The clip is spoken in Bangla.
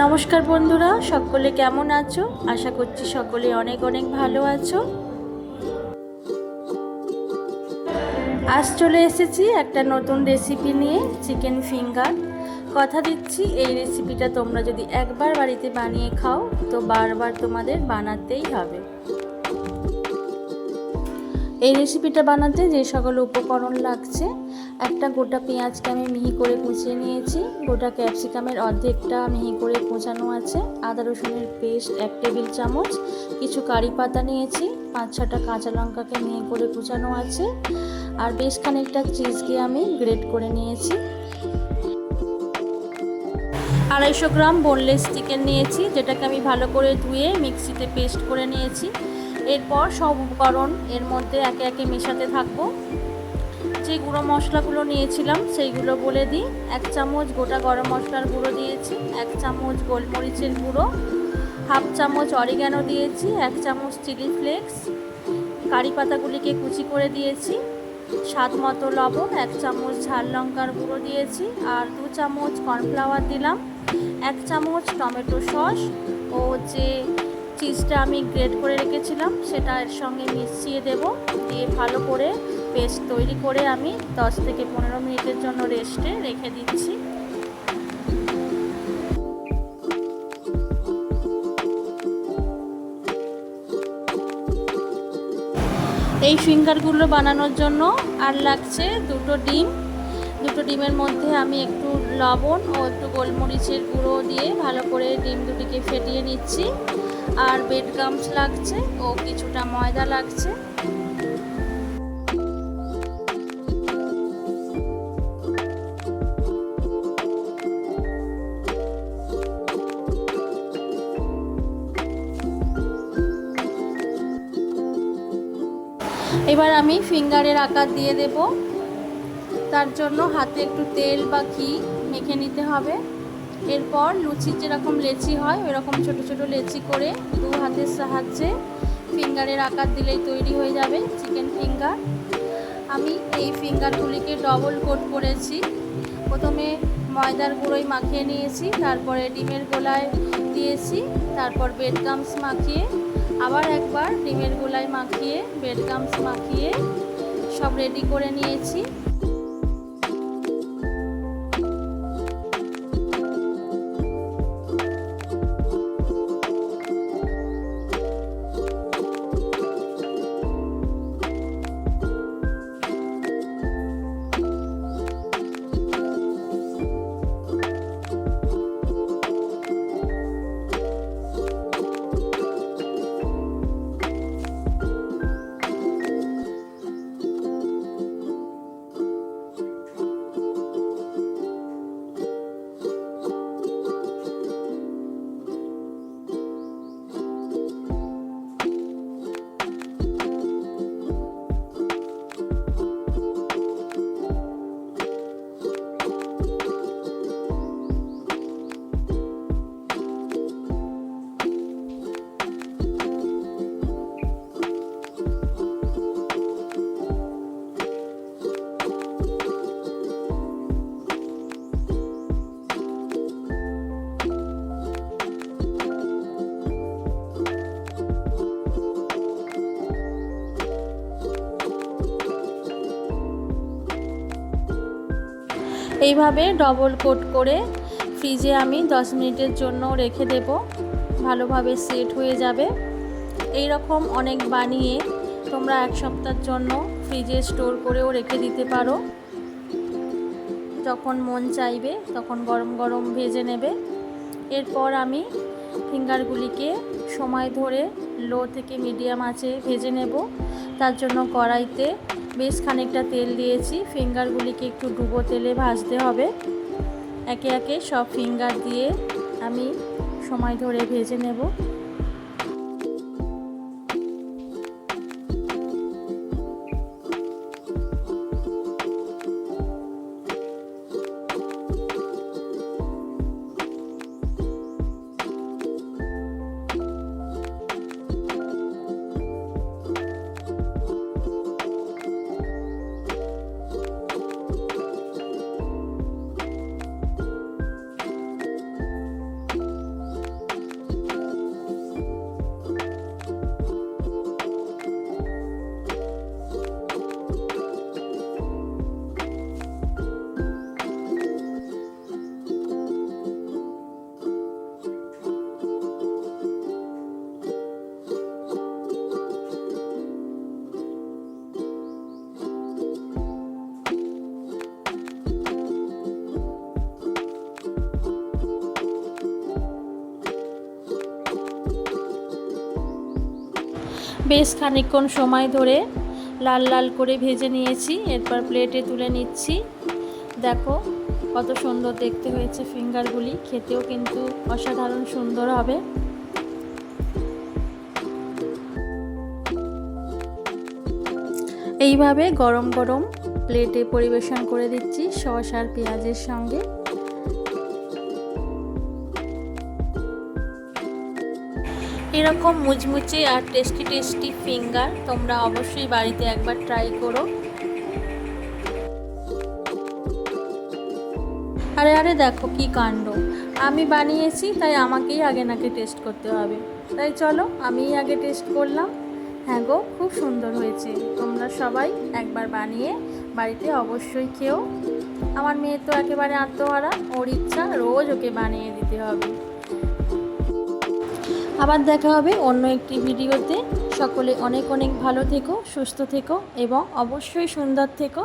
নমস্কার বন্ধুরা, সকলে কেমন আছো? আশা করছি সকলে অনেক অনেক ভালো আছো। আজ চলে এসেছি একটা নতুন রেসিপি নিয়ে, চিকেন ফিঙ্গার। কথা দিচ্ছি এই রেসিপিটা তোমরা যদি একবার বাড়িতে বানিয়ে খাও তো বারবার তোমাদের বানাতেই হবে। এই রেসিপিটা বানাতে যে সকল উপকরণ লাগছে, একটা গোটা পেঁয়াজকে আমি মিহি করে কুচিয়ে নিয়েছি, গোটা ক্যাপসিকামের অর্ধেকটা মিহি করে কুচানো আছে, আদা রসুনের পেস্ট 1 টেবিল চামচ, কিছু কারি পাতা নিয়েছি, 5-6টা কাঁচা লঙ্কাকে মিহি করে কুচানো আছে, আর বেশ খানিকটা চিজকে আমি গ্রেট করে নিয়েছি। 250 গ্রাম বোনলেস চিকেন নিয়েছি, যেটাকে আমি ভালো করে ধুয়ে মিক্সিতে পেস্ট করে নিয়েছি। এরপর সব উপকরণ এর মধ্যে একে একে মেশাতে থাকবো। যে গুঁড়ো মশলাগুলো নিয়েছিলাম সেইগুলো বলে দিই। 1 চামচ গোটা গরম মশলার গুঁড়ো দিয়েছি, 1 চামচ গোলমরিচের গুঁড়ো, 1/2 চামচ অরিগ্যানো দিয়েছি, 1 চামচ চিলি ফ্লেক্স, কারি পাতাগুলিকে কুচি করে দিয়েছি, স্বাদ মতো লবণ, 1 চামচ ঝাল লঙ্কার গুঁড়ো দিয়েছি, আর 2 চামচ কর্নফ্লাওয়ার দিলাম, 1 চামচ টমেটো সস ও যে চিজটা আমি গ্রেট করে রেখেছিলাম সেটা এর সঙ্গে মিশিয়ে দেব। দিয়ে ভালো করে পেস্ট তৈরি করে আমি 10 থেকে 15 মিনিটের জন্য রেস্টে রেখে দিচ্ছি। এই ফিঙ্গারগুলো বানানোর জন্য আর লাগছে 2টো ডিম। 2টো ডিমের মধ্যে আমি একটু লবণ ও একটু গোলমরিচের গুঁড়ো দিয়ে ভালো করে ডিম দুটিকে ফেটিয়ে নিচ্ছি। আর ব্রেড গামস লাগছে ও কিছুটা ময়দা লাগছে। এবার আমি ফিঙ্গারের আকার দিয়ে দেব। তার জন্য হাতে একটু তেল বা ঘি মেখে নিতে হবে। এরপর লুচির যেরকম লেচি হয় ওই রকম ছোটো ছোটো লেচি করে 2 হাতের সাহায্যে ফিঙ্গারের আকার দিলেই তৈরি হয়ে যাবে চিকেন ফিঙ্গার। আমি এই ফিঙ্গারগুলিকে ডবল কোট করেছি। প্রথমে ময়দার গুঁড়োই মাখিয়ে নিয়েছি, তারপরে ডিমের গোলায় দিয়েছি, তারপর ব্রেড গামস মাখিয়ে আবার একবার ডিমের গোলায় মাখিয়ে ব্রেড গামস মাখিয়ে সব রেডি করে নিয়েছি। এইভাবে ডবল কোট করে ফ্রিজে আমি 10 মিনিটের জন্য রেখে দেব, ভালোভাবে সেট হয়ে যাবে। এই রকম অনেক বানিয়ে তোমরা 1 সপ্তাহের জন্য ফ্রিজে স্টোর করেও রেখে দিতে পারো। যখন মন চাইবে তখন গরম গরম ভেজে নেবে। এরপর আমি ফিঙ্গারগুলিকে সময় ধরে লো থেকে মিডিয়াম আঁচে ভেজে নেব। তার জন্য কড়াইতে বেশ খানিকটা তেল দিয়েছি। ফিঙ্গারগুলিকে একটু ডুবো তেলে ভাজতে হবে। একে একে সব ফিঙ্গার দিয়ে আমি সময় ধরে ভেজে নেব। বেশ খানিকক্ষণ সময় ধরে লাল লাল করে ভেজে নিয়েছি। এরপর প্লেটে তুলে নিচ্ছি। দেখো কত সুন্দর দেখতে হয়েছে ফিঙ্গারগুলি, খেতেও কিন্তু অসাধারণ সুন্দর হবে। এইভাবে গরম গরম প্লেটে পরিবেশন করে দিচ্ছি সস আর পেঁয়াজের সঙ্গে। এরকম মুচমুচে আর টেস্টি টেস্টি ফিঙ্গার তোমরা অবশ্যই বাড়িতে একবার ট্রাই করো। আরে আরে দেখো কি কাণ্ড, আমি বানিয়েছি তাই আমাকেই আগে নাকি টেস্ট করতে হবে। তাই চলো আমিই আগে টেস্ট করলাম। হ্যাঁ গো, খুব সুন্দর হয়েছে। তোমরা সবাই একবার বানিয়ে বাড়িতে অবশ্যই খেও। আমার মেয়ে তো একেবারে আত্মহারা, ওর ইচ্ছা রোজ ওকে বানিয়ে দিতে হবে। আবার দেখা হবে অন্য একটি ভিডিওতে। সকলে অনেক অনেক ভালো থেকো, সুস্থ থেকো এবং অবশ্যই সুন্দর থেকো।